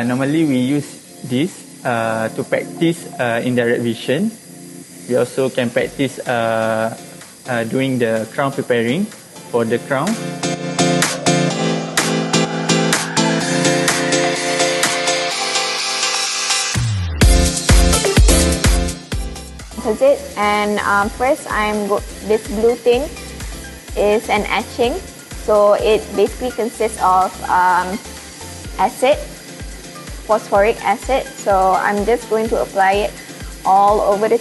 Normally we use this to practice indirect vision. We also can practice doing the crown preparing for the crown. Opposite, and first this blue thing is an etching, so it basically consists of acid, phosphoric acid. So I'm just going to apply it all over the